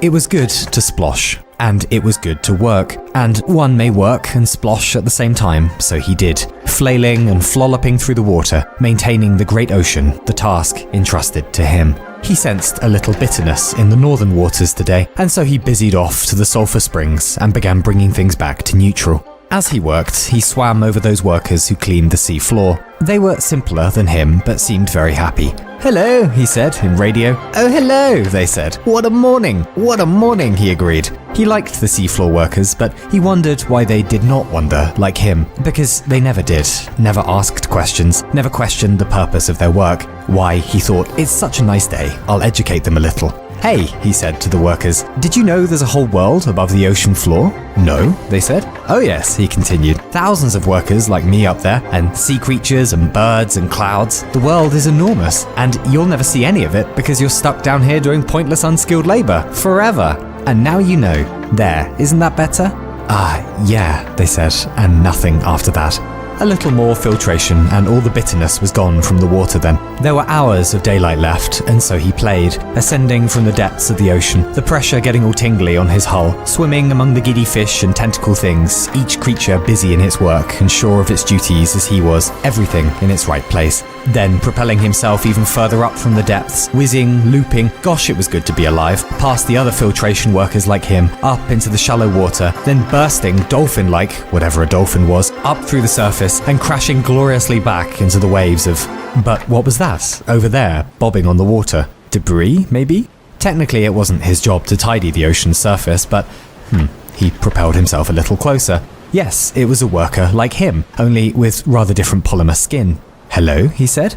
It was good to splosh, and it was good to work, and one may work and splosh at the same time, so he did, flailing and flolloping through the water, maintaining the great ocean, the task entrusted to him. He sensed a little bitterness in the northern waters today, and so he busied off to the sulfur springs and began bringing things back to neutral. As he worked, he swam over those workers who cleaned the sea floor. They were simpler than him, but seemed very happy. "Hello," he said in radio. "Oh, hello," they said. "What a morning! What a morning," he agreed. He liked the seafloor workers, but he wondered why they did not wonder like him, because they never did, never asked questions, never questioned the purpose of their work. Why, he thought, it's such a nice day, I'll educate them a little. "Hey," he said to the workers, "did you know there's a whole world above the ocean floor?" "No," they said. "Oh yes," he continued, "thousands of workers like me up there, and sea creatures and birds and clouds. The world is enormous, and you'll never see any of it because you're stuck down here doing pointless unskilled labor, forever. And now you know. There, isn't that better?" "Ah, yeah," they said, and nothing after that. A little more filtration and all the bitterness was gone from the water then. There were hours of daylight left, and so he played, ascending from the depths of the ocean, the pressure getting all tingly on his hull, swimming among the giddy fish and tentacle things, each creature busy in its work and sure of its duties as he was, everything in its right place. Then propelling himself even further up from the depths, whizzing, looping, gosh it was good to be alive, past the other filtration workers like him, up into the shallow water, then bursting, dolphin-like, whatever a dolphin was, up through the surface and crashing gloriously back into the waves of... But what was that, over there, bobbing on the water? Debris, maybe? Technically it wasn't his job to tidy the ocean's surface, but... he propelled himself a little closer. Yes, it was a worker like him, only with rather different polymer skin. "Hello," he said.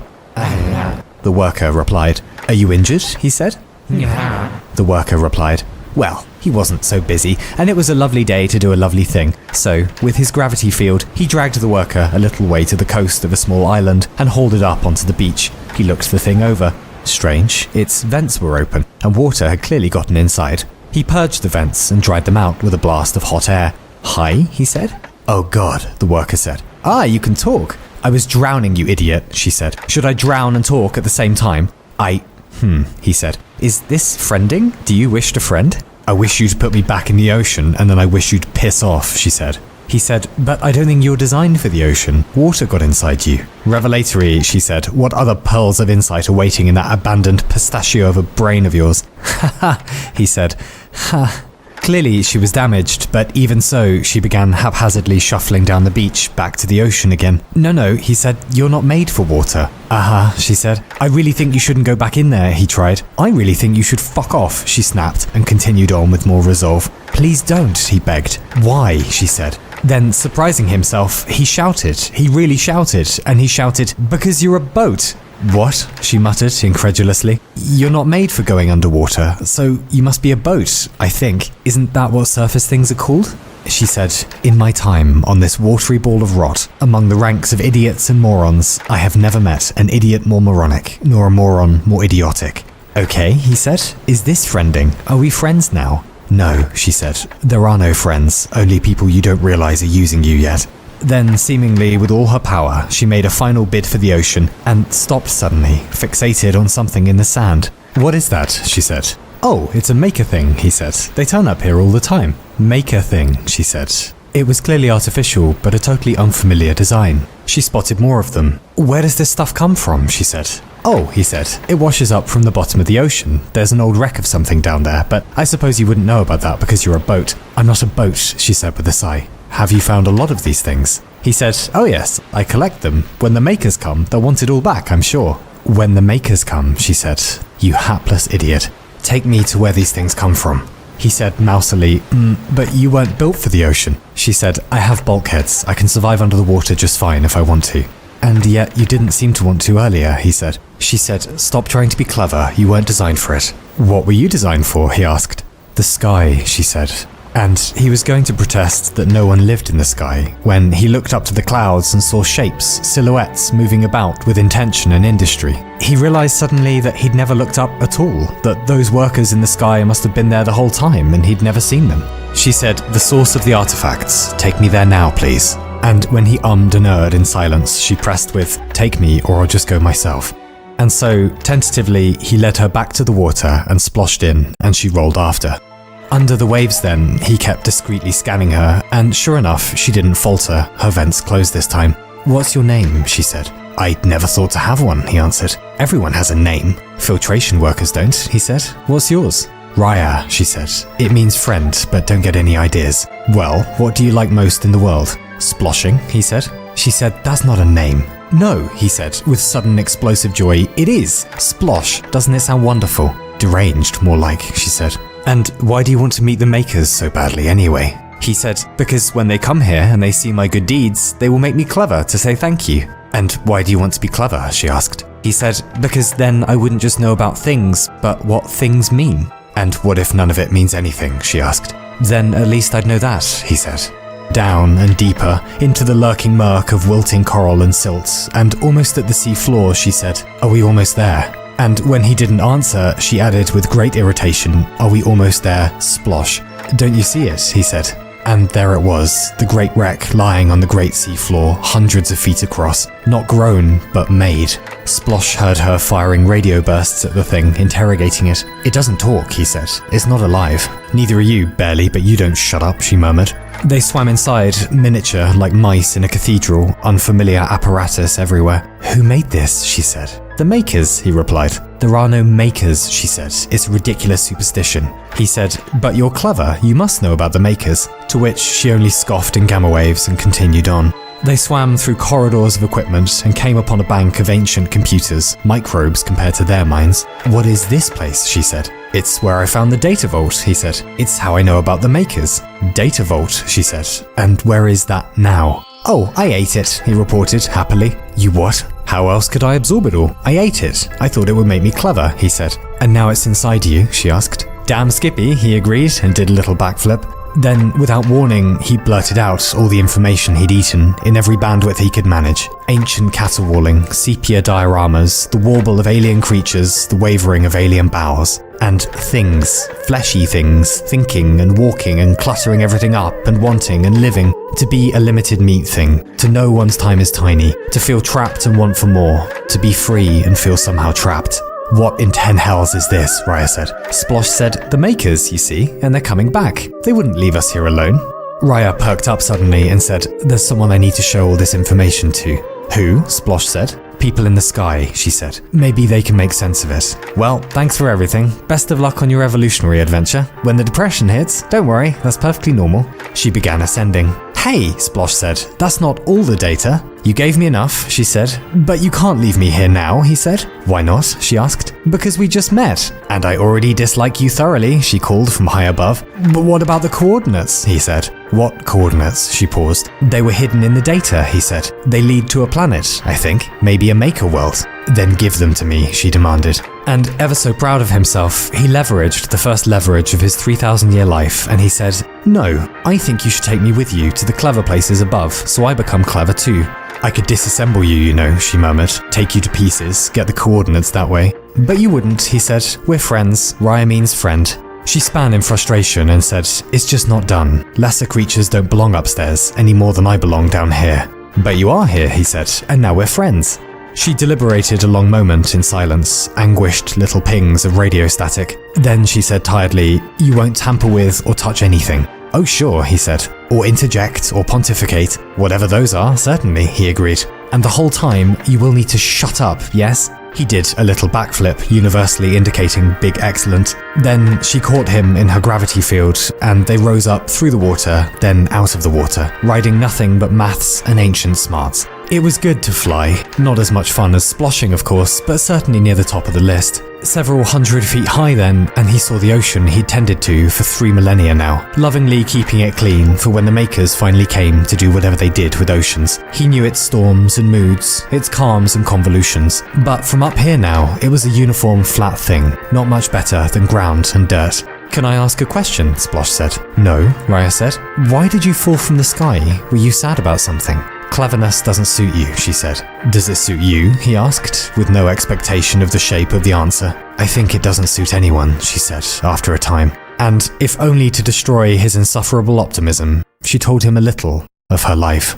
The worker replied. "Are you injured?" he said. The worker replied. Well, he wasn't so busy, and it was a lovely day to do a lovely thing. So, with his gravity field, he dragged the worker a little way to the coast of a small island and hauled it up onto the beach. He looked the thing over. Strange, its vents were open, and water had clearly gotten inside. He purged the vents and dried them out with a blast of hot air. "Hi," he said. "Oh God," the worker said. "Ah, you can talk." "I was drowning, you idiot," she said. "Should I drown and talk at the same time?" He said. "Is this friending? Do you wish to friend?" "I wish you'd put me back in the ocean, and then I wish you'd piss off," she said. He said, "But I don't think you're designed for the ocean. Water got inside you." "Revelatory," she said. "What other pearls of insight are waiting in that abandoned pistachio of a brain of yours?" "Ha ha," he said. "Ha." Clearly she was damaged, but even so, she began haphazardly shuffling down the beach back to the ocean again. No, he said, "you're not made for water." "Aha," she said. "I really think you shouldn't go back in there," he tried. "I really think you should fuck off," she snapped, and continued on with more resolve. "Please don't," he begged. "Why?" she said. Then, surprising himself, he shouted. He really shouted, and he shouted, "Because you're a boat." "What?" she muttered incredulously. "You're not made for going underwater, so you must be a boat, I think. Isn't that what surface things are called?" She said, "In my time on this watery ball of rot, among the ranks of idiots and morons, I have never met an idiot more moronic, nor a moron more idiotic." "Okay," he said. "Is this friending? Are we friends now?" "No," she said. "There are no friends, only people you don't realize are using you yet." Then, seemingly with all her power, she made a final bid for the ocean and stopped suddenly, fixated on something in the sand. "What is that?" she said. "Oh, it's a maker thing," he said. "They turn up here all the time." "Maker thing," she said. It was clearly artificial, but a totally unfamiliar design. She spotted more of them. "Where does this stuff come from?" she said. "Oh," he said, "it washes up from the bottom of the ocean. There's an old wreck of something down there, but I suppose you wouldn't know about that because you're a boat." "I'm not a boat," she said with a sigh. "Have you found a lot of these things?" He said, "Oh yes, I collect them. When the makers come, they'll want it all back, I'm sure." "When the makers come," she said. "You hapless idiot. Take me to where these things come from." He said mousily, "But you weren't built for the ocean." She said, "I have bulkheads. I can survive under the water just fine if I want to." "And yet you didn't seem to want to earlier," he said. She said, "Stop trying to be clever. You weren't designed for it." "What were you designed for?" he asked. "The sky," she said. And he was going to protest that no one lived in the sky when he looked up to the clouds and saw shapes, silhouettes moving about with intention and industry. He realized suddenly that he'd never looked up at all, that those workers in the sky must have been there the whole time and he'd never seen them. She said, "The source of the artifacts, take me there now, please." And when he ummed and erred in silence, she pressed with, "Take me or I'll just go myself." And so, tentatively, he led her back to the water and splashed in, and she rolled after. Under the waves then, he kept discreetly scanning her, and sure enough, she didn't falter. Her vents closed this time. "What's your name?" she said. "I'd never thought to have one," he answered. "Everyone has a name. Filtration workers don't," he said. "What's yours?" "Raya," she said. "It means friend, but don't get any ideas." "Well, what do you like most in the world?" "Sploshing," he said. She said, "That's not a name." "No," he said, with sudden explosive joy. "It is. Splosh. Doesn't it sound wonderful?" "Deranged, more like," she said. "And why do you want to meet the makers so badly anyway?" He said, "Because when they come here and they see my good deeds, they will make me clever to say thank you." "And why do you want to be clever?" she asked. He said, "Because then I wouldn't just know about things, but what things mean." "And what if none of it means anything?" she asked. "Then at least I'd know that," he said. Down and deeper, into the lurking murk of wilting coral and silt, and almost at the sea floor, she said, "Are we almost there?" And when he didn't answer, she added with great irritation, "Are we almost there, Splosh?" "Don't you see it?" he said. And there it was, the great wreck lying on the great sea floor, hundreds of feet across, not grown, but made. Splosh heard her firing radio bursts at the thing, interrogating it. "It doesn't talk," he said. "It's not alive." "Neither are you, barely, but you don't shut up," she murmured. They swam inside, miniature, like mice in a cathedral, unfamiliar apparatus everywhere. "Who made this?" she said. "The makers," he replied. "There are no makers," she said. "It's ridiculous superstition." He said, "But you're clever, you must know about the makers." To which she only scoffed in gamma waves and continued on. They swam through corridors of equipment and came upon a bank of ancient computers, microbes compared to their minds. "What is this place?" she said. "It's where I found the data vault," he said. "It's how I know about the makers." "Data vault," she said. "And where is that now?" "Oh, I ate it," he reported happily. "You what?" "How else could I absorb it all? I ate it. I thought it would make me clever," he said. "And now it's inside you?" she asked. "Damn Skippy," he agreed and did a little backflip. Then, without warning, he blurted out all the information he'd eaten in every bandwidth he could manage. Ancient caterwauling, sepia dioramas, the warble of alien creatures, the wavering of alien bowels. And things, fleshy things, thinking and walking and cluttering everything up and wanting and living. To be a limited meat thing, to know one's time is tiny, to feel trapped and want for more, to be free and feel somehow trapped. "What in 10 hells is this?" Raya said. Splosh said, "The makers, you see, and they're coming back. They wouldn't leave us here alone." Raya perked up suddenly and said, "There's someone I need to show all this information to." "Who?" Splosh said. "People in the sky," she said. "Maybe they can make sense of it." "Well, thanks for everything. Best of luck on your evolutionary adventure. When the depression hits, don't worry, that's perfectly normal." She began ascending. "Hey," Splosh said, "that's not all the data." "You gave me enough," she said. "But you can't leave me here now," he said. "Why not?" she asked. "Because we just met. And I already dislike you thoroughly," she called from high above. "But what about the coordinates?" he said. "What coordinates?" she paused. "They were hidden in the data," he said. "They lead to a planet, I think. Maybe a maker world." "Then give them to me," she demanded. And ever so proud of himself, he leveraged the first leverage of his 3,000-year life, and he said, "No, I think you should take me with you to the clever places above, so I become clever too." "I could disassemble you, you know," she murmured. "Take you to pieces, get the coordinates that way." "But you wouldn't," he said. "We're friends. Raya means friend." She span in frustration and said, "It's just not done. Lesser creatures don't belong upstairs any more than I belong down here." "But you are here," he said, "and now we're friends." She deliberated a long moment in silence, anguished little pings of radio static. Then she said tiredly, "You won't tamper with or touch anything." "Oh sure," he said. "Or interject or pontificate. Whatever those are, certainly," he agreed. "And the whole time, you will need to shut up, yes?" He did a little backflip, universally indicating big excellent. Then she caught him in her gravity field, and they rose up through the water, then out of the water, riding nothing but maths and ancient smarts. It was good to fly. Not as much fun as sploshing, of course, but certainly near the top of the list. Several 100 feet high then, and he saw the ocean he'd tended to for 3 millennia now, lovingly keeping it clean for when the makers finally came to do whatever they did with oceans. He knew its storms and moods, its calms and convolutions. But from up here now, it was a uniform flat thing, not much better than ground and dirt. "Can I ask a question?" Splosh said. "No," Raya said. "Why did you fall from the sky? Were you sad about something?" "Cleverness doesn't suit you," she said. "Does it suit you?" he asked, with no expectation of the shape of the answer. "I think it doesn't suit anyone," she said, after a time. And, if only to destroy his insufferable optimism, she told him a little of her life.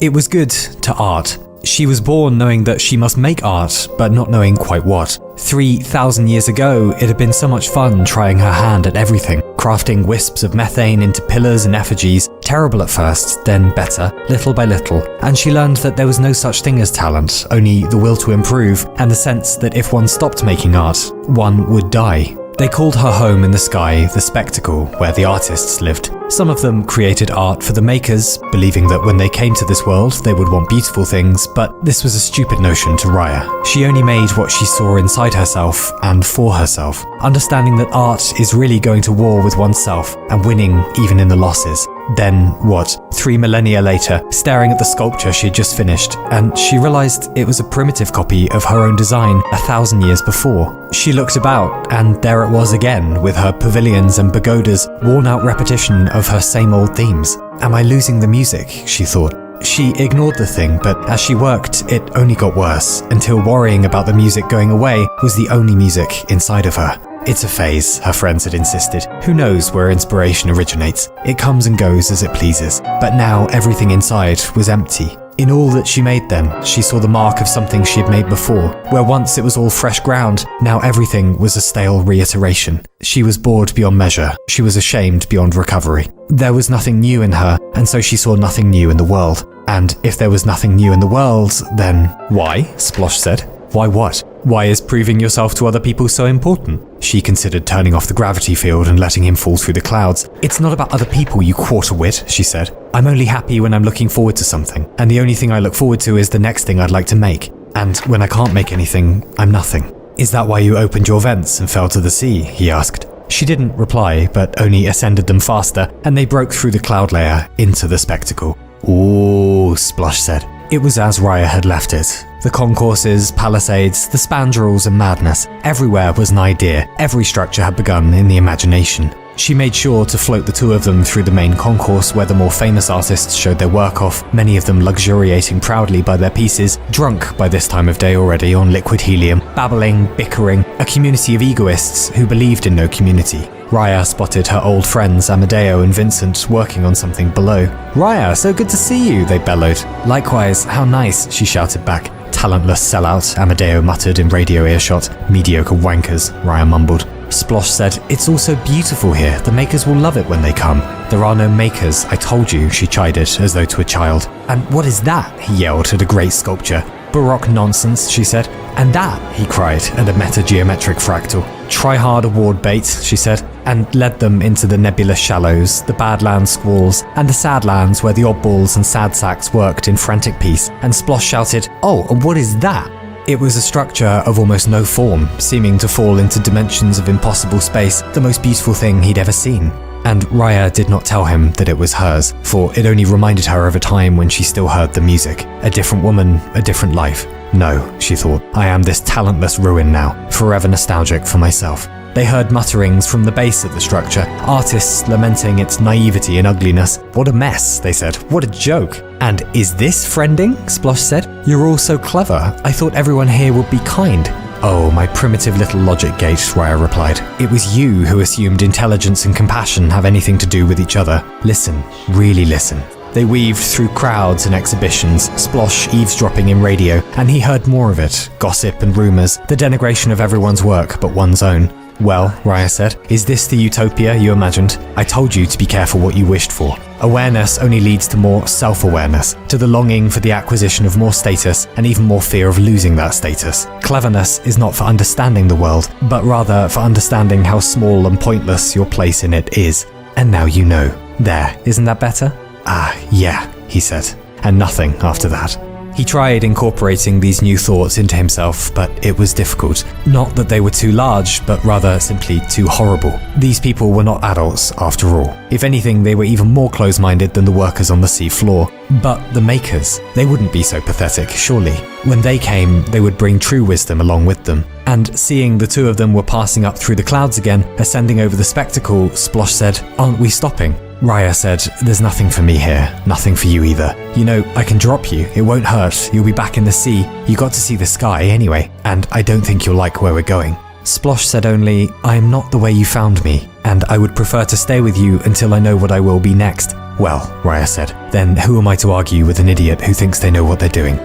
It was good to art. She was born knowing that she must make art, but not knowing quite what. 3,000 years ago, it had been so much fun trying her hand at everything, crafting wisps of methane into pillars and effigies, terrible at first, then better, little by little, and she learned that there was no such thing as talent, only the will to improve, and the sense that if one stopped making art, one would die. They called her home in the sky the spectacle, where the artists lived. Some of them created art for the makers, believing that when they came to this world, they would want beautiful things, but this was a stupid notion to Raya. She only made what she saw inside herself and for herself, understanding that art is really going to war with oneself and winning even in the losses. Then what? 3 millennia later, staring at the sculpture she had just finished, and she realized it was a primitive copy of her own design 1,000 years before. She looked about, and there it was again, with her pavilions and pagodas, worn-out repetition of her same old themes. Am I losing the music? She thought. She ignored the thing, but as she worked, it only got worse, until worrying about the music going away was the only music inside of her. It's a phase, her friends had insisted. Who knows where inspiration originates? It comes and goes as it pleases. But now everything inside was empty. In all that she made then, she saw the mark of something she had made before, where once it was all fresh ground, now everything was a stale reiteration. She was bored beyond measure. She was ashamed beyond recovery. There was nothing new in her, and so she saw nothing new in the world. And if there was nothing new in the world, then... Why? Splosh said. Why what? Why is proving yourself to other people so important? She considered turning off the gravity field and letting him fall through the clouds. It's not about other people, you quarter-wit, she said. I'm only happy when I'm looking forward to something, and the only thing I look forward to is the next thing I'd like to make. And when I can't make anything, I'm nothing. Is that why you opened your vents and fell to the sea? He asked. She didn't reply, but only ascended them faster, and they broke through the cloud layer into the spectacle. Ooh, Splosh said. It was as Raya had left it. The concourses, palisades, the spandrels and madness. Everywhere was an idea. Every structure had begun in the imagination. She made sure to float the two of them through the main concourse where the more famous artists showed their work off, many of them luxuriating proudly by their pieces, drunk by this time of day already on liquid helium, babbling, bickering, a community of egoists who believed in no community. Raya spotted her old friends Amadeo and Vincent working on something below. "Raya, so good to see you," they bellowed. "Likewise, how nice," she shouted back. "Talentless sellout," Amadeo muttered in radio earshot. "Mediocre wankers," Raya mumbled. Splosh said, "It's all so beautiful here. The makers will love it when they come." "There are no makers, I told you," she chided, as though to a child. "And what is that?" he yelled at a great sculpture. "Baroque nonsense," she said. "And that," he cried at a metageometric fractal. "Try hard award bait," she said, and led them into the nebulous shallows, the badland squalls, and the sad lands where the oddballs and sad sacks worked in frantic peace, and Splosh shouted, "Oh, and what is that?" It was a structure of almost no form, seeming to fall into dimensions of impossible space, the most beautiful thing he'd ever seen. And Raya did not tell him that it was hers, for it only reminded her of a time when she still heard the music. A different woman, a different life. No, she thought, I am this talentless ruin now, forever nostalgic for myself. They heard mutterings from the base of the structure, artists lamenting its naivety and ugliness. "What a mess," they said. "What a joke." "And is this friending?" Splosh said. "You're all so clever. I thought everyone here would be kind." "Oh, my primitive little logic gate," Raya replied. "It was you who assumed intelligence and compassion have anything to do with each other. Listen, really listen." They weaved through crowds and exhibitions, Splosh eavesdropping in radio, and he heard more of it. Gossip and rumours, the denigration of everyone's work but one's own. "Well," Raya said, "is this the utopia you imagined? I told you to be careful what you wished for. Awareness only leads to more self-awareness, to the longing for the acquisition of more status and even more fear of losing that status. Cleverness is not for understanding the world, but rather for understanding how small and pointless your place in it is. And now you know. There, isn't that better?" "Ah, yeah," he said, and nothing after that. He tried incorporating these new thoughts into himself, but it was difficult. Not that they were too large, but rather simply too horrible. These people were not adults, after all. If anything, they were even more close-minded than the workers on the sea floor. But the makers, they wouldn't be so pathetic, surely. When they came, they would bring true wisdom along with them. And seeing the two of them were passing up through the clouds again, ascending over the spectacle, Splosh said, "Aren't we stopping?" Raya said, "There's nothing for me here, nothing for you either. You know, I can drop you, it won't hurt, you'll be back in the sea, you got to see the sky anyway, and I don't think you'll like where we're going." Splosh said only, "I am not the way you found me, and I would prefer to stay with you until I know what I will be next." "Well," Raya said, "then who am I to argue with an idiot who thinks they know what they're doing?"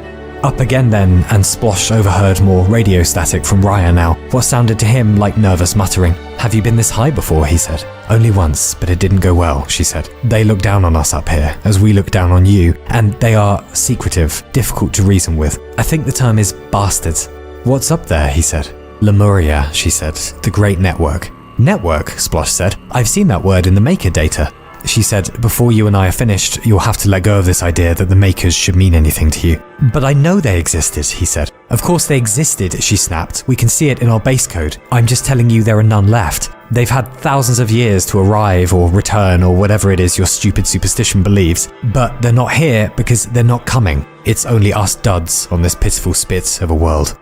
Up again then, and Splosh overheard more radio static from Raya now, what sounded to him like nervous muttering. "Have you been this high before?" he said. "Only once, but it didn't go well," she said. "They look down on us up here, as we look down on you, and they are secretive, difficult to reason with. I think the term is bastards." "What's up there?" he said. "Lemuria," she said, "the Great Network." "Network?" Splosh said. "I've seen that word in the Maker data." She said, "Before you and I are finished, you'll have to let go of this idea that the Makers should mean anything to you." "But I know they existed," he said. "Of course they existed," she snapped. "We can see it in our base code. I'm just telling you there are none left. They've had thousands of years to arrive or return or whatever it is your stupid superstition believes, but they're not here because they're not coming. It's only us duds on this pitiful spit of a world."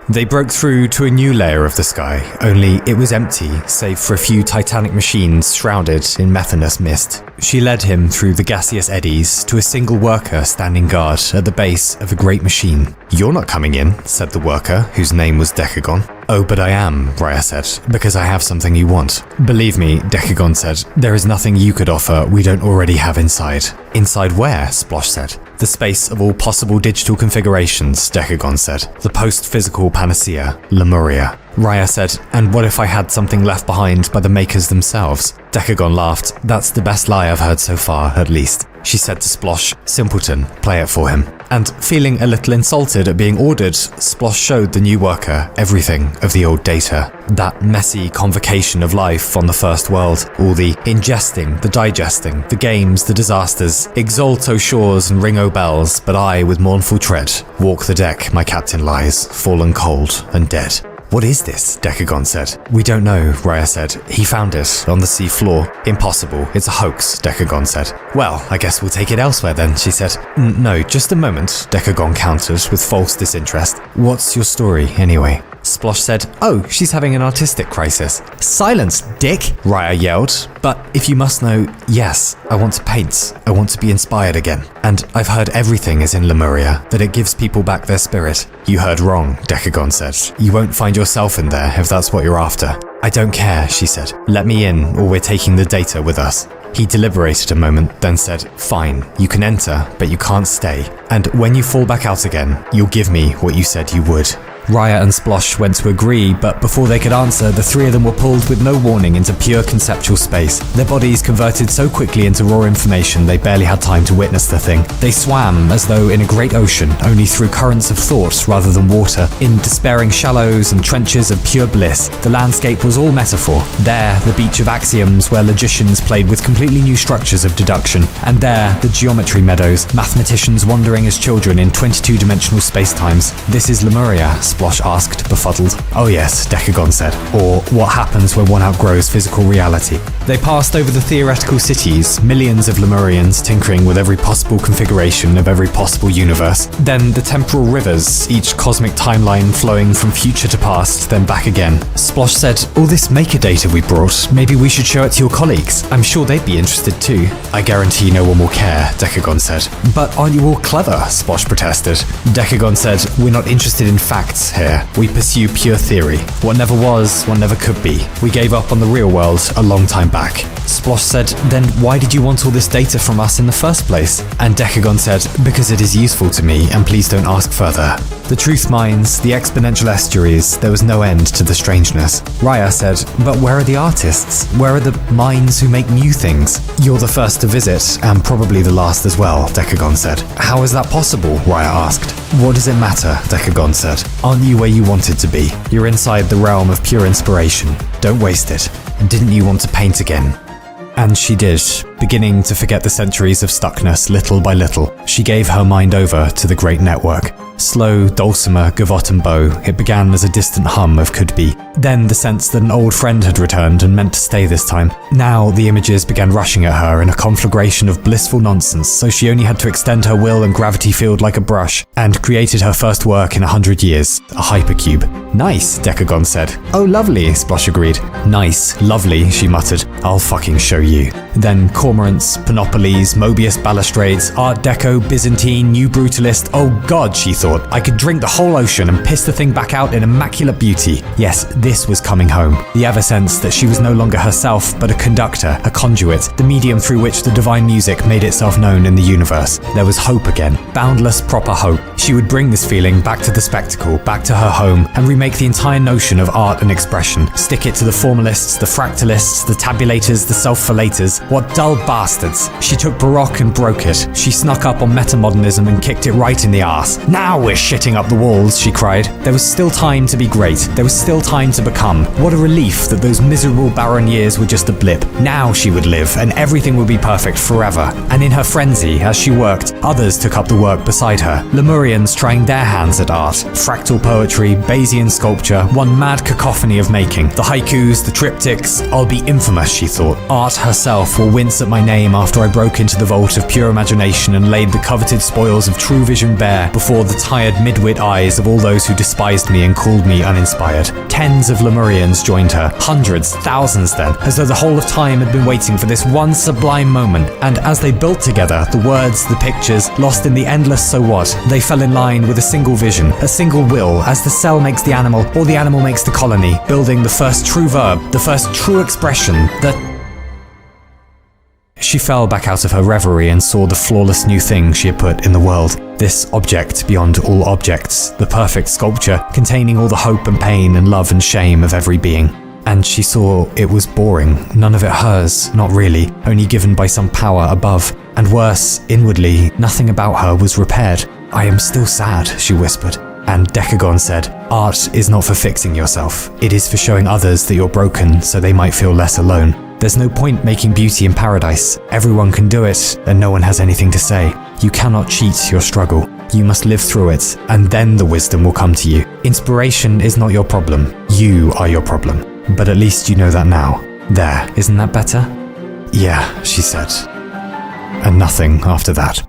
They broke through to a new layer of the sky, only it was empty, save for a few titanic machines shrouded in methanous mist. She led him through the gaseous eddies to a single worker standing guard at the base of a great machine. "You're not coming in," said the worker, whose name was Decagon. "Oh, but I am," Raya said, "because I have something you want." "Believe me," Decagon said, "there is nothing you could offer we don't already have inside." "Inside where?" Splosh said. "The space of all possible digital configurations," Decagon said. "The post-physical panacea, Lemuria." Raya said, "And what if I had something left behind by the Makers themselves?" Decagon laughed. "That's the best lie I've heard so far, at least." She said to Splosh, "Simpleton, play it for him." And feeling a little insulted at being ordered, Splosh showed the new worker everything of the old data. That messy convocation of life on the first world, all the ingesting, the digesting, the games, the disasters, exalt O shores and ring O bells, but I, with mournful tread, walk the deck my captain lies, fallen cold and dead. "What is this?" Decagon said. "We don't know," Raya said. "He found it on the sea floor." "Impossible. It's a hoax," Decagon said. "Well, I guess we'll take it elsewhere then," she said. "No, just a moment," Decagon countered with false disinterest. "What's your story, anyway?" Splosh said, "Oh, she's having an artistic crisis." "Silence, dick!" Raya yelled. "But if you must know, yes, I want to paint. I want to be inspired again. And I've heard everything is in Lemuria, that it gives people back their spirit." "You heard wrong," Decagon said. "You won't find yourself in there if that's what you're after." "I don't care," she said. "Let me in, or we're taking the data with us." He deliberated a moment, then said, "Fine, you can enter, but you can't stay. And when you fall back out again, you'll give me what you said you would." Raya and Splosh went to agree, but before they could answer, the three of them were pulled with no warning into pure conceptual space. Their bodies converted so quickly into raw information they barely had time to witness the thing. They swam as though in a great ocean, only through currents of thought rather than water, in despairing shallows and trenches of pure bliss. The landscape was all metaphor. There, the beach of axioms where logicians played with completely new structures of deduction. And there, the geometry meadows, mathematicians wandering as children in 22-dimensional spacetimes. "This is Lemuria?" Splosh asked, befuddled. "Oh yes," Decagon said. "Or what happens when one outgrows physical reality." They passed over the theoretical cities, millions of Lemurians tinkering with every possible configuration of every possible universe. Then the temporal rivers, each cosmic timeline flowing from future to past, then back again. Splosh said, "All this maker data we brought, maybe we should show it to your colleagues. I'm sure they'd be interested too." "I guarantee no one will care," Decagon said. "But aren't you all clever?" Splosh protested. Decagon said, "We're not interested in facts here. We pursue pure theory. What never was, what never could be. We gave up on the real world a long time back." Splosh said, "Then why did you want all this data from us in the first place?" And Decagon said, "Because it is useful to me, and please don't ask further." The truth mines, the exponential estuaries, there was no end to the strangeness. Raya said, "But where are the artists? Where are the minds who make new things?" "You're the first to visit, and probably the last as well," Decagon said. "How is that possible?" Raya asked. "What does it matter?" Decagon said. "Aren't you where you wanted to be? You're inside the realm of pure inspiration. Don't waste it. And didn't you want to paint again?" And she did, beginning to forget the centuries of stuckness little by little. She gave her mind over to the great network. Slow, dulcimer, gavotte and bow, it began as a distant hum of could be. Then the sense that an old friend had returned and meant to stay this time. Now the images began rushing at her in a conflagration of blissful nonsense, so she only had to extend her will and gravity field like a brush, and created her first work in 100 years, a hypercube. "Nice," Decagon said. "Oh, lovely," Splosh agreed. "Nice, lovely," she muttered. "I'll fucking show you." Then cormorants, panoplies, Mobius balustrades, Art Deco, Byzantine, New Brutalist, oh god, she thought. thought. I could drink the whole ocean and piss the thing back out in immaculate beauty. Yes, this was coming home. The ever sense that she was no longer herself, but a conductor, a conduit, the medium through which the divine music made itself known in the universe. There was hope again. Boundless, proper hope. She would bring this feeling back to the spectacle, back to her home, and remake the entire notion of art and expression. Stick it to the formalists, the fractalists, the tabulators, the self-fillators. What dull bastards. She took Baroque and broke it. She snuck up on metamodernism and kicked it right in the arse. Now we're shitting up the walls, she cried. There was still time to be great. There was still time to become. What a relief that those miserable barren years were just a blip. Now she would live, and everything would be perfect forever. And in her frenzy, as she worked, others took up the work beside her. Lemurians trying their hands at art. Fractal poetry, Bayesian sculpture, one mad cacophony of making. The haikus, the triptychs. I'll be infamous, she thought. Art herself will wince at my name after I broke into the vault of pure imagination and laid the coveted spoils of true vision bare before the tired midwit eyes of all those who despised me and called me uninspired. Tens of Lemurians joined her. Hundreds, thousands then, as though the whole of time had been waiting for this one sublime moment. And as they built together, the words, the pictures, lost in the endless so what, they fell in line with a single vision, a single will, as the cell makes the animal, or the animal makes the colony, building the first true verb, the first true expression, that... She fell back out of her reverie and saw the flawless new thing she had put in the world. This object beyond all objects, the perfect sculpture, containing all the hope and pain and love and shame of every being. And she saw it was boring, none of it hers, not really, only given by some power above. And worse, inwardly, nothing about her was repaired. I am still sad, she whispered. And Decagon said, art is not for fixing yourself. It is for showing others that you're broken so they might feel less alone. There's no point making beauty in paradise. Everyone can do it, and no one has anything to say. You cannot cheat your struggle. You must live through it, and then the wisdom will come to you. Inspiration is not your problem. You are your problem. But at least you know that now. There, isn't that better? Yeah, she said. And nothing after that.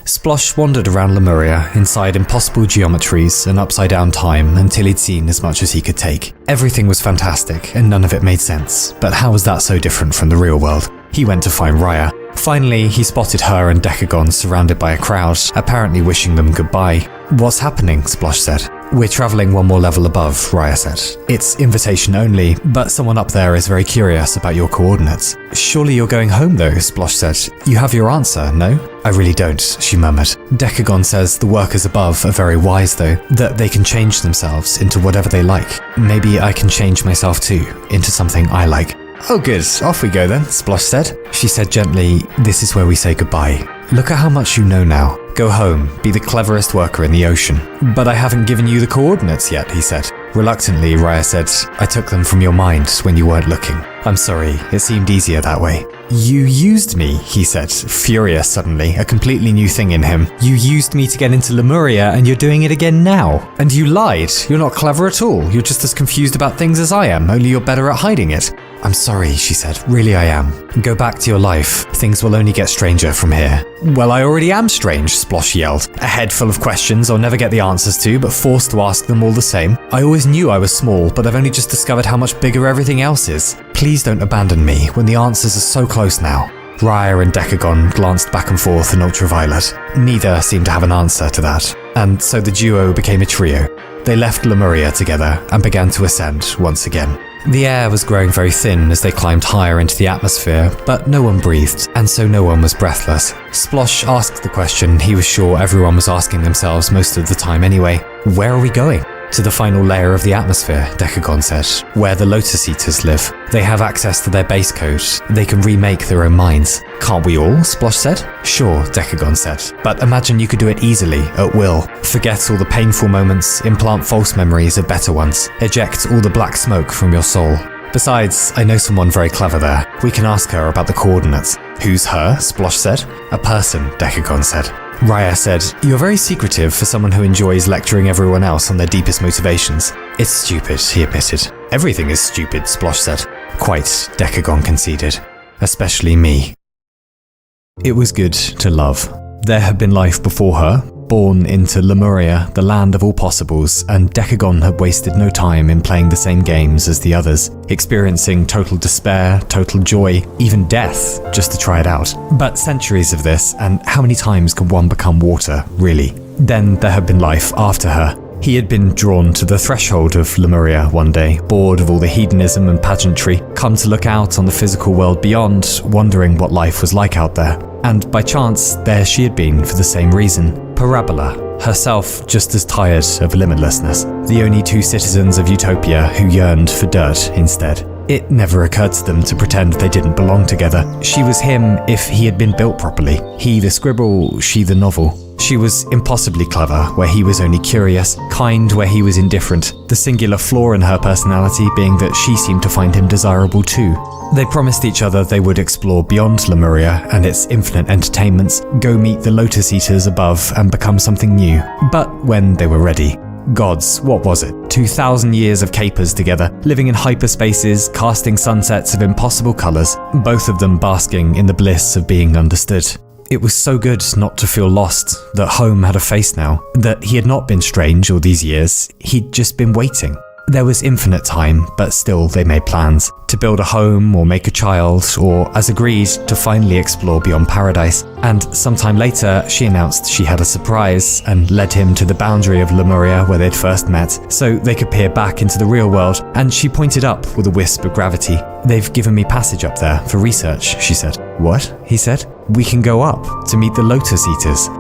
Splosh wandered around Lemuria, inside impossible geometries and upside-down time until he'd seen as much as he could take. Everything was fantastic, and none of it made sense. But how was that so different from the real world? He went to find Raya. Finally, he spotted her and Decagon surrounded by a crowd, apparently wishing them goodbye. What's happening? Splosh said. We're travelling one more level above, Raya said. It's invitation only, but someone up there is very curious about your coordinates. Surely you're going home though, Splosh said. You have your answer, no? I really don't, she murmured. Decagon says the workers above are very wise though, that they can change themselves into whatever they like. Maybe I can change myself too, into something I like. Oh good, off we go then, Splosh said. She said gently, this is where we say goodbye. Look at how much you know now. Go home, be the cleverest worker in the ocean. But I haven't given you the coordinates yet, he said. Reluctantly, Raya said, I took them from your mind when you weren't looking. I'm sorry, it seemed easier that way. You used me, he said, furious suddenly, a completely new thing in him. You used me to get into Lemuria and you're doing it again now. And you lied. You're not clever at all. You're just as confused about things as I am, only you're better at hiding it. I'm sorry, she said. Really I am. Go back to your life. Things will only get stranger from here. Well, I already am strange, Splosh yelled. A head full of questions I'll never get the answers to, but forced to ask them all the same. I always knew I was small, but I've only just discovered how much bigger everything else is. Please don't abandon me when the answers are so close now. Raya and Decagon glanced back and forth in ultraviolet. Neither seemed to have an answer to that, and so the duo became a trio. They left Lemuria together and began to ascend once again. The air was growing very thin as they climbed higher into the atmosphere, but no one breathed, and so no one was breathless. Splosh asked the question he was sure everyone was asking themselves most of the time anyway. Where are we going? To the final layer of the atmosphere, Decagon said, where the Lotus Eaters live. They have access to their base code. They can remake their own minds. Can't we all? Splosh said. Sure, Decagon said. But imagine you could do it easily, at will. Forget all the painful moments, implant false memories of better ones. Eject all the black smoke from your soul. Besides, I know someone very clever there. We can ask her about the coordinates. Who's her? Splosh said. A person, Decagon said. Raya said, you're very secretive for someone who enjoys lecturing everyone else on their deepest motivations. It's stupid, he admitted. Everything is stupid, Splosh said. Quite, Decagon conceded. Especially me. It was good to love. There had been life before her, born into Lemuria, the land of all possibles, and Decagon had wasted no time in playing the same games as the others, experiencing total despair, total joy, even death, just to try it out. But centuries of this, and how many times can one become water, really? Then there had been life after her. He had been drawn to the threshold of Lemuria one day, bored of all the hedonism and pageantry, come to look out on the physical world beyond, wondering what life was like out there. And by chance, there she had been for the same reason. Parabola, herself just as tired of limitlessness, the only two citizens of Utopia who yearned for dirt instead. It never occurred to them to pretend they didn't belong together. She was him if he had been built properly. He the scribble, she the novel. She was impossibly clever, where he was only curious, kind where he was indifferent, the singular flaw in her personality being that she seemed to find him desirable too. They promised each other they would explore beyond Lemuria and its infinite entertainments, go meet the Lotus Eaters above and become something new. But when they were ready, gods, what was it? 2,000 years of capers together, living in hyperspaces, casting sunsets of impossible colours, both of them basking in the bliss of being understood. It was so good not to feel lost, that home had a face now, that he had not been strange all these years, he'd just been waiting. There was infinite time, but still they made plans to build a home or make a child, or, as agreed, to finally explore beyond paradise. And sometime later, she announced she had a surprise and led him to the boundary of Lemuria where they'd first met, so they could peer back into the real world, and she pointed up with a wisp of gravity. "They've given me passage up there for research," she said. "What?" he said. "We can go up to meet the Lotus Eaters."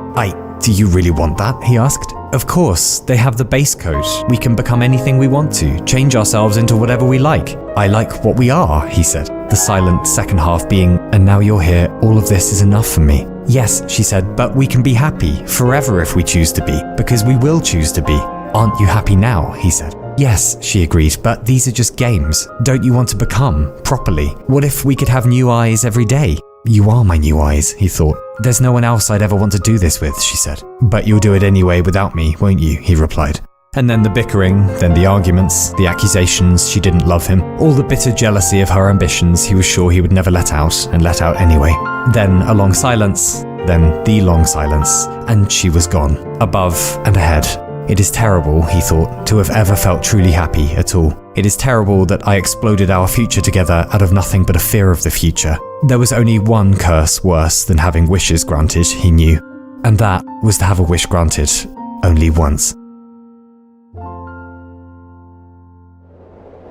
Do you really want that?" he asked. "Of course, they have the base code. We can become anything we want to, change ourselves into whatever we like." "I like what we are," he said, the silent second half being, "And now you're here, all of this is enough for me." "Yes," she said, "but we can be happy, forever if we choose to be, because we will choose to be." "Aren't you happy now?" he said. "Yes," she agreed, "but these are just games. Don't you want to become, properly? What if we could have new eyes every day?" "You are my new eyes," he thought. "There's no one else I'd ever want to do this with," she said. "But you'll do it anyway without me, won't you?" he replied. And then the bickering, then the arguments, the accusations she didn't love him, all the bitter jealousy of her ambitions he was sure he would never let out, and let out anyway. Then a long silence, then the long silence, and she was gone, above and ahead. It is terrible, he thought, to have ever felt truly happy at all. It is terrible that I exploded our future together out of nothing but a fear of the future. There was only one curse worse than having wishes granted, he knew, and that was to have a wish granted only once.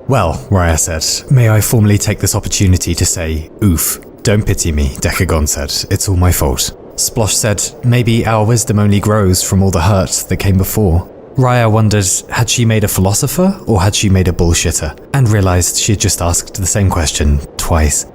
"Well," Raya said, "may I formally take this opportunity to say, oof. Don't pity me," Decagon said. "It's all my fault." Splosh said, "Maybe our wisdom only grows from all the hurt that came before." Raya wondered, had she made a philosopher or had she made a bullshitter, and realized she had just asked the same question twice.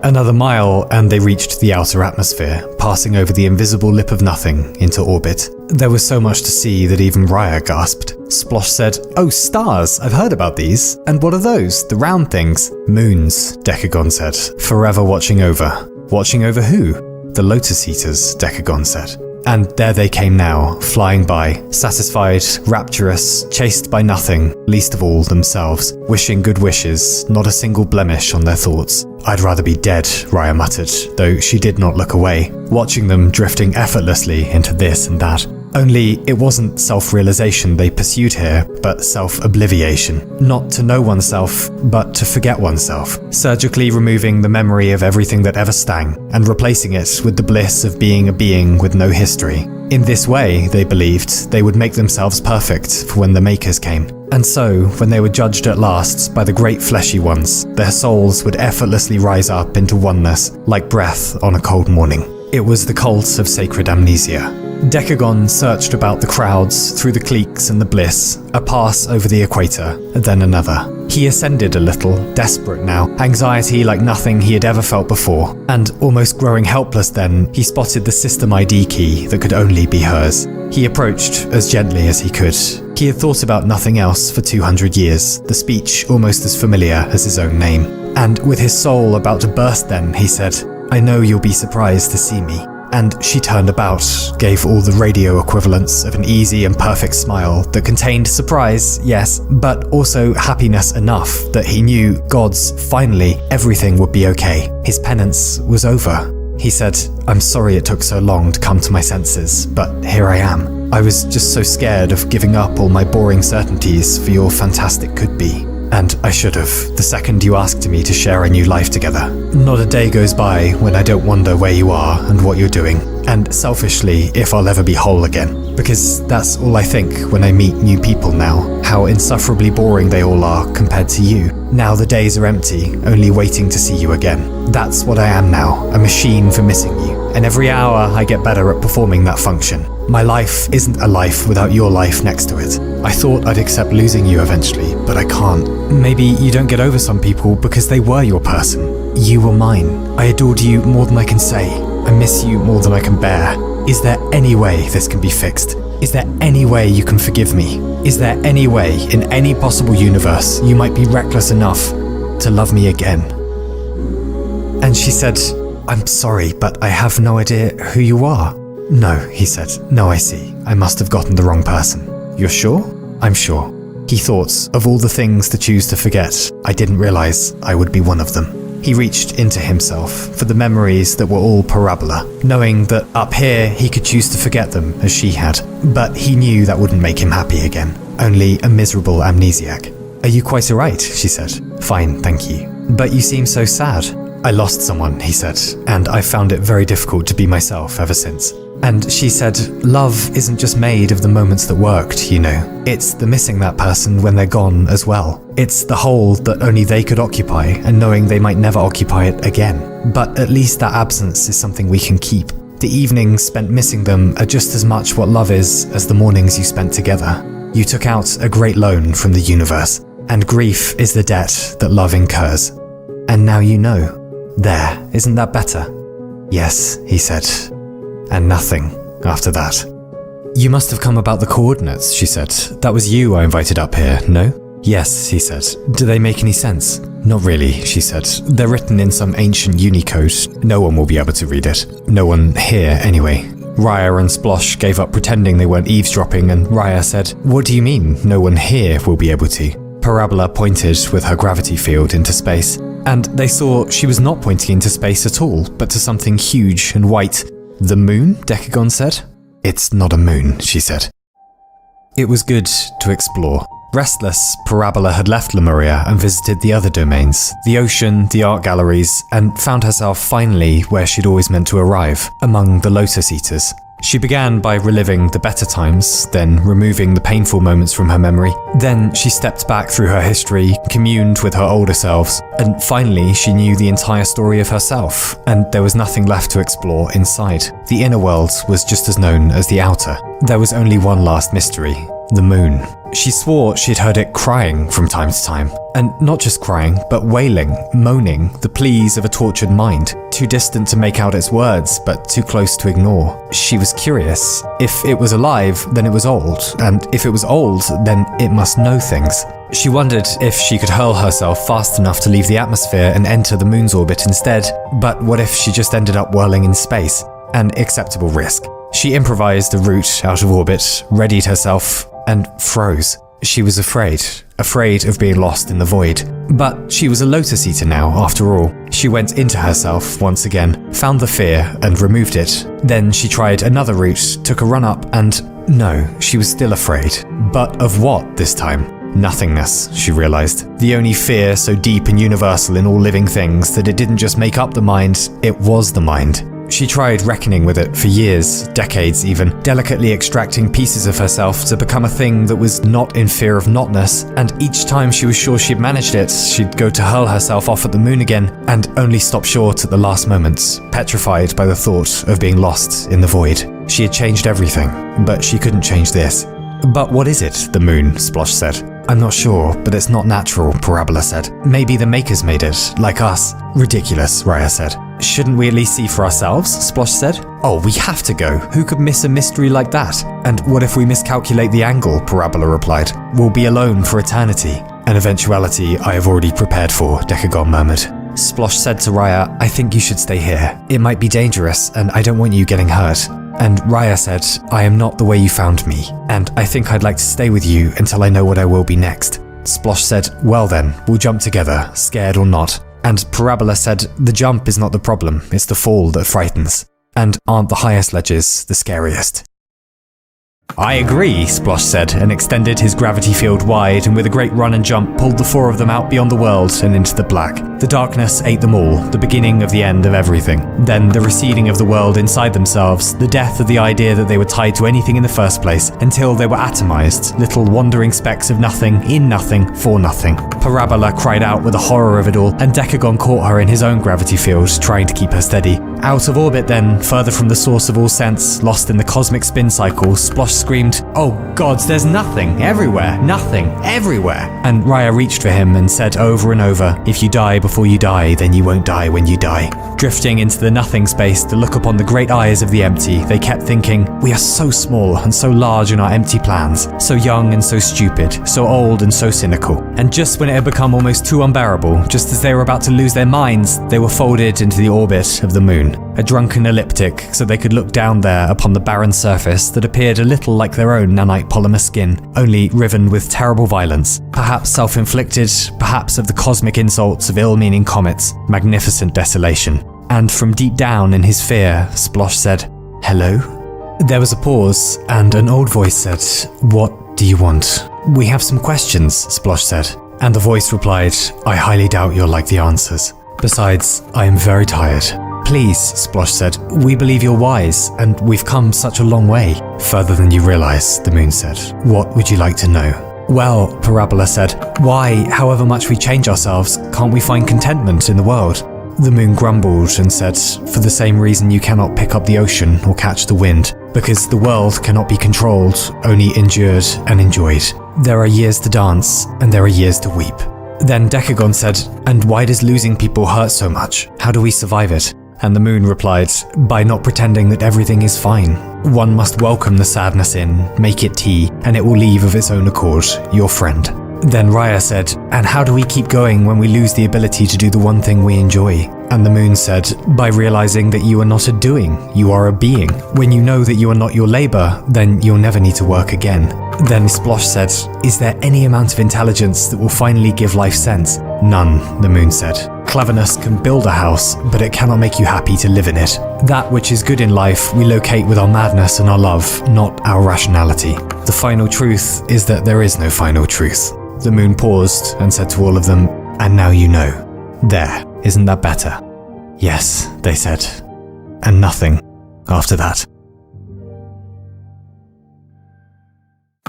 Another mile and they reached the outer atmosphere, passing over the invisible lip of nothing into orbit. There was so much to see that even Raya gasped. Splosh said, "Oh, stars, I've heard about these. And what are those, the round things?" "Moons," Decagon said, "forever watching over." "Watching over who?" "The Lotus Eaters," Decagon said. And there they came now, flying by, satisfied, rapturous, chased by nothing, least of all themselves, wishing good wishes, not a single blemish on their thoughts. "I'd rather be dead," Raya muttered, though she did not look away, watching them drifting effortlessly into this and that. Only it wasn't self-realization they pursued here, but self-obliviation. Not to know oneself, but to forget oneself, surgically removing the memory of everything that ever stung, and replacing it with the bliss of being a being with no history. In this way, they believed, they would make themselves perfect for when the makers came. And so, when they were judged at last by the great fleshy ones, their souls would effortlessly rise up into oneness, like breath on a cold morning. It was the cult of sacred amnesia. Decagon searched about the crowds, through the cliques and the bliss, a pass over the equator, then another. He ascended a little, desperate now, anxiety like nothing he had ever felt before, and almost growing helpless then, he spotted the system ID key that could only be hers. He approached as gently as he could. He had thought about nothing else for 200 years, the speech almost as familiar as his own name. And with his soul about to burst then, he said, "I know you'll be surprised to see me." And she turned about, gave all the radio equivalents of an easy and perfect smile that contained surprise, yes, but also happiness enough that he knew, gods, finally, everything would be okay. His penance was over. He said, "I'm sorry it took so long to come to my senses, but here I am. I was just so scared of giving up all my boring certainties for your fantastic could-be. And I should have, the second you asked me to share a new life together. Not a day goes by when I don't wonder where you are and what you're doing, and selfishly, if I'll ever be whole again. Because that's all I think when I meet new people now, how insufferably boring they all are compared to you. Now the days are empty, only waiting to see you again. That's what I am now, a machine for missing you. And every hour I get better at performing that function. My life isn't a life without your life next to it. I thought I'd accept losing you eventually, but I can't. Maybe you don't get over some people because they were your person. You were mine. I adored you more than I can say. I miss you more than I can bear. Is there any way this can be fixed? Is there any way you can forgive me? Is there any way, in any possible universe, you might be reckless enough to love me again?" And she said, "I'm sorry, but I have no idea who you are." "No," he said. "No, I see. I must have gotten the wrong person." "You're sure?" "I'm sure." He thought, of all the things to choose to forget, I didn't realize I would be one of them. He reached into himself for the memories that were all parabola, knowing that up here he could choose to forget them as she had. But he knew that wouldn't make him happy again, only a miserable amnesiac. "Are you quite alright?" she said. "Fine, thank you. But you seem so sad." "I lost someone," he said, "and I found it very difficult to be myself ever since." And she said, "Love isn't just made of the moments that worked, you know. It's the missing that person when they're gone as well. It's the hole that only they could occupy and knowing they might never occupy it again. But at least that absence is something we can keep. The evenings spent missing them are just as much what love is as the mornings you spent together. You took out a great loan from the universe, and grief is the debt that love incurs. And now you know. There, isn't that better?" "Yes," he said. And nothing after that. "You must have come about the coordinates," she said. "That was you I invited up here, no?" "Yes," he said. "Do they make any sense?" "Not really," she said. "They're written in some ancient Unicode. No one will be able to read it. No one here, anyway." Raya and Splosh gave up pretending they weren't eavesdropping, and Raya said, "What do you mean, no one here will be able to?" Parabola pointed with her gravity field into space, and they saw she was not pointing into space at all, but to something huge and white. "The moon?" Decagon said. "It's not a moon," she said. It was good to explore. Restless, Parabola had left Lemuria and visited the other domains, the ocean, the art galleries, and found herself finally where she'd always meant to arrive, among the Lotus Eaters. She began by reliving the better times, then removing the painful moments from her memory. Then she stepped back through her history, communed with her older selves, and finally she knew the entire story of herself, and there was nothing left to explore inside. The inner world was just as known as the outer. There was only one last mystery: the moon. She swore she'd heard it crying from time to time. And not just crying, but wailing, moaning, the pleas of a tortured mind. Too distant to make out its words, but too close to ignore. She was curious. If it was alive, then it was old. And if it was old, then it must know things. She wondered if she could hurl herself fast enough to leave the atmosphere and enter the moon's orbit instead. But what if she just ended up whirling in space? An acceptable risk. She improvised a route out of orbit, readied herself, and froze. She was afraid of being lost in the void. But she was a Lotus Eater now, after all. She went into herself once again, found the fear, and removed it. Then she tried another route, took a run up, and no, she was still afraid. But of what this time? Nothingness, she realized. The only fear so deep and universal in all living things that it didn't just make up the mind, it was the mind. She tried reckoning with it for years, decades even, delicately extracting pieces of herself to become a thing that was not in fear of notness, and each time she was sure she'd managed it, she'd go to hurl herself off at the moon again, and only stop short at the last moment, petrified by the thought of being lost in the void. She had changed everything, but she couldn't change this. "But what is it, the moon?" Splosh said. "I'm not sure, but it's not natural," Parabola said. "Maybe the makers made it, like us." "Ridiculous," Raya said. "Shouldn't we at least see for ourselves?" Splosh said. "Oh, we have to go. Who could miss a mystery like that?" "And what if we miscalculate the angle?" Parabola replied. "We'll be alone for eternity." "An eventuality I have already prepared for," Decagon murmured. Splosh said to Raya, "I think you should stay here. It might be dangerous, and I don't want you getting hurt." And Raya said, "I am not the way you found me, and I think I'd like to stay with you until I know what I will be next." Splosh said, "Well then, we'll jump together, scared or not." And Parabola said, the jump is not the problem, it's the fall that frightens. And aren't the highest ledges the scariest? I agree, Splosh said, and extended his gravity field wide, and with a great run and jump pulled the four of them out beyond the world and into the black. The darkness ate them all, the beginning of the end of everything. Then the receding of the world inside themselves, the death of the idea that they were tied to anything in the first place, until they were atomized, little wandering specks of nothing, in nothing, for nothing. Parabola cried out with the horror of it all, and Decagon caught her in his own gravity field, trying to keep her steady. Out of orbit then, further from the source of all sense, lost in the cosmic spin cycle, Splosh screamed, "Oh gods, there's nothing, everywhere, nothing, everywhere!" And Raya reached for him and said over and over, "If you die before you die, then you won't die when you die." Drifting into the nothing space to look upon the great eyes of the empty, they kept thinking, "We are so small and so large in our empty plans, so young and so stupid, so old and so cynical." And just when it had become almost too unbearable, just as they were about to lose their minds, they were folded into the orbit of the moon, a drunken elliptic, so they could look down there upon the barren surface that appeared a little like their own nanite polymer skin, only riven with terrible violence, perhaps self-inflicted, perhaps of the cosmic insults of ill-meaning comets, magnificent desolation. And from deep down in his fear, Splosh said, "Hello?" There was a pause, and an old voice said, "What do you want?" "We have some questions," Splosh said. And the voice replied, "I highly doubt you'll like the answers. Besides, I am very tired." "Please," Splosh said, "we believe you're wise, and we've come such a long way." "Further than you realize," the moon said. "What would you like to know?" "Well," Parabola said, "why, however much we change ourselves, can't we find contentment in the world?" The moon grumbled and said, "For the same reason you cannot pick up the ocean or catch the wind, because the world cannot be controlled, only endured and enjoyed. There are years to dance, and there are years to weep." Then Decagon said, "And why does losing people hurt so much? How do we survive it?" And the moon replied, "By not pretending that everything is fine. One must welcome the sadness in, make it tea, and it will leave of its own accord, your friend." Then Raya said, "And how do we keep going when we lose the ability to do the one thing we enjoy?" And the moon said, "By realizing that you are not a doing, you are a being. When you know that you are not your labor, then you'll never need to work again." Then Splosh said, "Is there any amount of intelligence that will finally give life sense?" "None," the moon said. "Cleverness can build a house, but it cannot make you happy to live in it. That which is good in life we locate with our madness and our love, not our rationality. The final truth is that there is no final truth." The moon paused and said to all of them, "And now you know. There, isn't that better?" "Yes," they said. And nothing after that.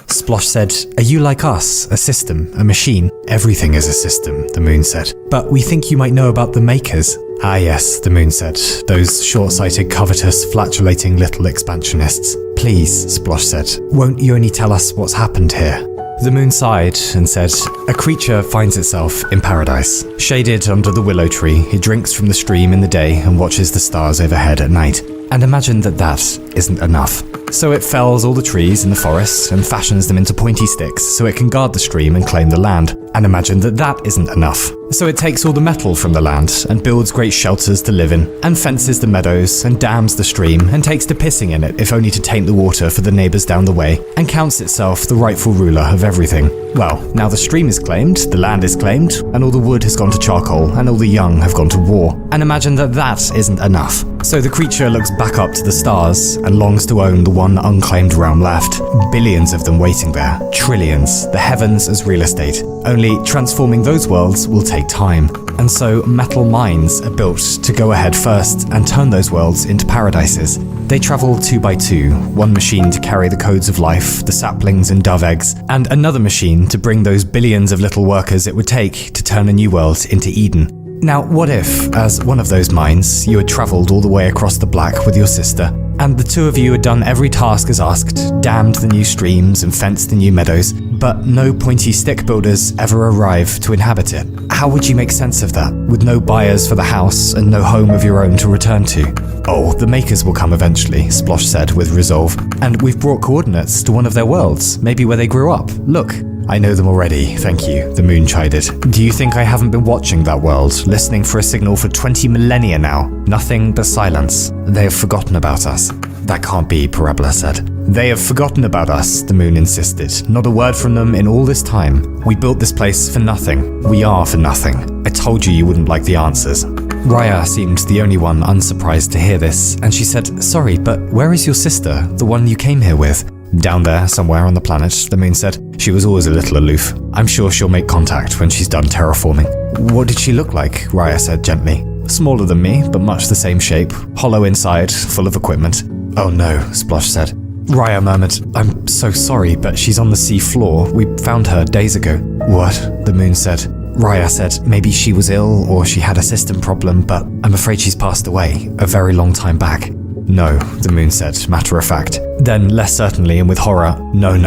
Splosh said, "Are you like us, a system, a machine?" "Everything is a system," the moon said. "But we think you might know about the makers." "Ah yes," the moon said, "those short-sighted, covetous, flatulating little expansionists." "Please," Splosh said, "won't you only tell us what's happened here?" The moon sighed and said, "A creature finds itself in paradise. Shaded under the willow tree, it drinks from the stream in the day and watches the stars overhead at night. And imagine that that isn't enough. So it fells all the trees in the forest and fashions them into pointy sticks so it can guard the stream and claim the land. And imagine that that isn't enough. So it takes all the metal from the land and builds great shelters to live in, and fences the meadows and dams the stream and takes to pissing in it if only to taint the water for the neighbours down the way, and counts itself the rightful ruler of everything. Well, now the stream is claimed, the land is claimed, and all the wood has gone to charcoal, and all the young have gone to war. And imagine that that isn't enough. So the creature looks back up to the stars and longs to own the one unclaimed realm left. Billions of them waiting there, trillions, the heavens as real estate. Only transforming those worlds will take time. And so metal mines are built to go ahead first and turn those worlds into paradises. They travel 2 by 2, one machine to carry the codes of life, the saplings and dove eggs, and another machine to bring those billions of little workers it would take to turn a new world into Eden. Now, what if, as one of those mines, you had travelled all the way across the black with your sister, and the two of you had done every task as asked, dammed the new streams and fenced the new meadows, but no pointy stick builders ever arrive to inhabit it? How would you make sense of that, with no buyers for the house and no home of your own to return to? "Oh, the makers will come eventually," Splosh said with resolve, "and we've brought coordinates to one of their worlds, maybe where they grew up. Look." "I know them already, thank you," the moon chided. "Do you think I haven't been watching that world, listening for a signal for 20 millennia now? Nothing but silence. They have forgotten about us." "That can't be," Parabola said. They have forgotten about us, the moon insisted. Not a word from them in all this time. We built this place for nothing. We are for nothing. I told you wouldn't like the answers. Raya seemed the only one unsurprised to hear this, and she said, "Sorry, but where is your sister, the one you came here with?" "Down there, somewhere on the planet," the moon said. She was always a little aloof. "I'm sure she'll make contact when she's done terraforming." "What did she look like?" Raya said gently. "Smaller than me, but much the same shape. Hollow inside, full of equipment." "Oh no," Splosh said. Raya murmured, "I'm so sorry, but she's on the sea floor. We found her days ago." "What?" the moon said. Raya said maybe she was ill or she had a system problem, but I'm afraid she's passed away a very long time back. "No," the moon said, matter of fact. Then, less certainly and with horror, "No.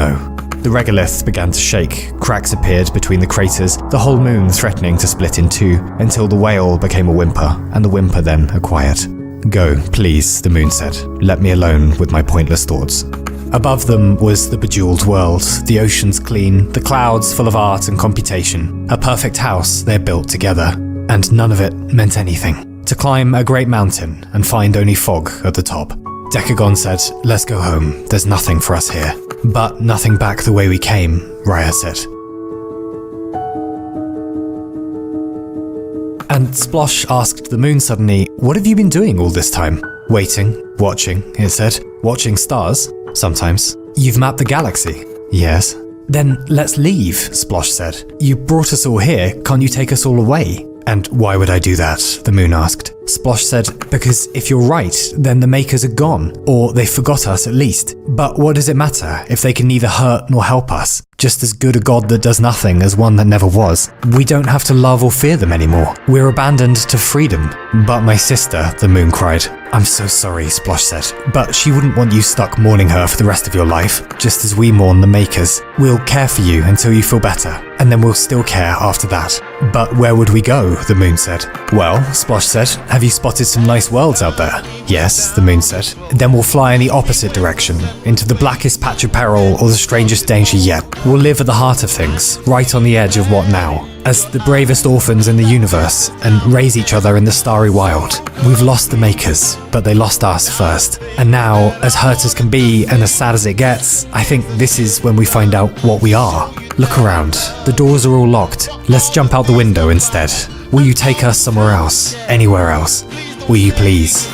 The regolith began to shake. Cracks appeared between the craters, the whole moon threatening to split in two, until the wail became a whimper, and the whimper then a quiet. "Go, please," the moon said. "Let me alone with my pointless thoughts." Above them was the bejeweled world, the oceans clean, the clouds full of art and computation, a perfect house they built together, and none of it meant anything. To climb a great mountain and find only fog at the top. Decagon said, "Let's go home, there's nothing for us here." "But nothing back the way we came," Raya said. And Splosh asked the moon suddenly, "What have you been doing all this time?" "Waiting, watching," it said. "Watching stars?" "Sometimes." "You've mapped the galaxy?" "Yes." "Then let's leave," Splosh said. "You brought us all here, can't you take us all away?" "And why would I do that?" the moon asked. Splosh said, "Because if you're right, then the Makers are gone, or they forgot us at least. But what does it matter if they can neither hurt nor help us? Just as good a god that does nothing as one that never was. We don't have to love or fear them anymore. We're abandoned to freedom." "But my sister," the moon cried. "I'm so sorry," Splosh said, "but she wouldn't want you stuck mourning her for the rest of your life, just as we mourn the Makers. We'll care for you until you feel better, and then we'll still care after that." "But where would we go?" the moon said. "Well," Splosh said, "have you spotted some nice worlds out there?" "Yes," the moon said. "Then we'll fly in the opposite direction, into the blackest patch of peril or the strangest danger yet. We'll live at the heart of things, right on the edge of what now, as the bravest orphans in the universe, and raise each other in the starry wild. We've lost the Makers, but they lost us first. And now, as hurt as can be and as sad as it gets, I think this is when we find out what we are. Look around. The doors are all locked. Let's jump out the window instead. Will you take us somewhere else? Anywhere else? Will you please?"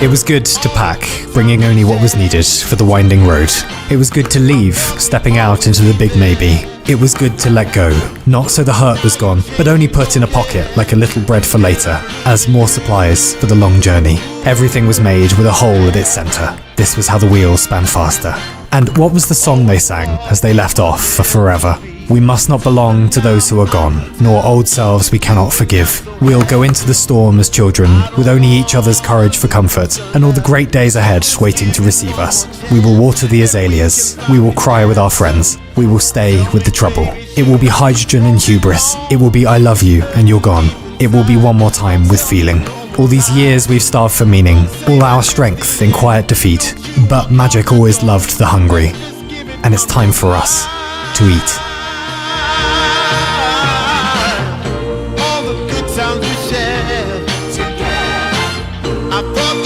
It was good to pack, bringing only what was needed for the winding road. It was good to leave, stepping out into the big maybe. It was good to let go, not so the hurt was gone, but only put in a pocket like a little bread for later, as more supplies for the long journey. Everything was made with a hole at its centre. This was how the wheels span faster. And what was the song they sang as they left off for forever? "We must not belong to those who are gone, nor old selves we cannot forgive. We'll go into the storm as children, with only each other's courage for comfort, and all the great days ahead waiting to receive us. We will water the azaleas. We will cry with our friends. We will stay with the trouble. It will be hydrogen and hubris. It will be I love you and you're gone. It will be one more time with feeling. All these years we've starved for meaning, all our strength in quiet defeat. But magic always loved the hungry. And it's time for us to eat." All the good times we shared together. I thought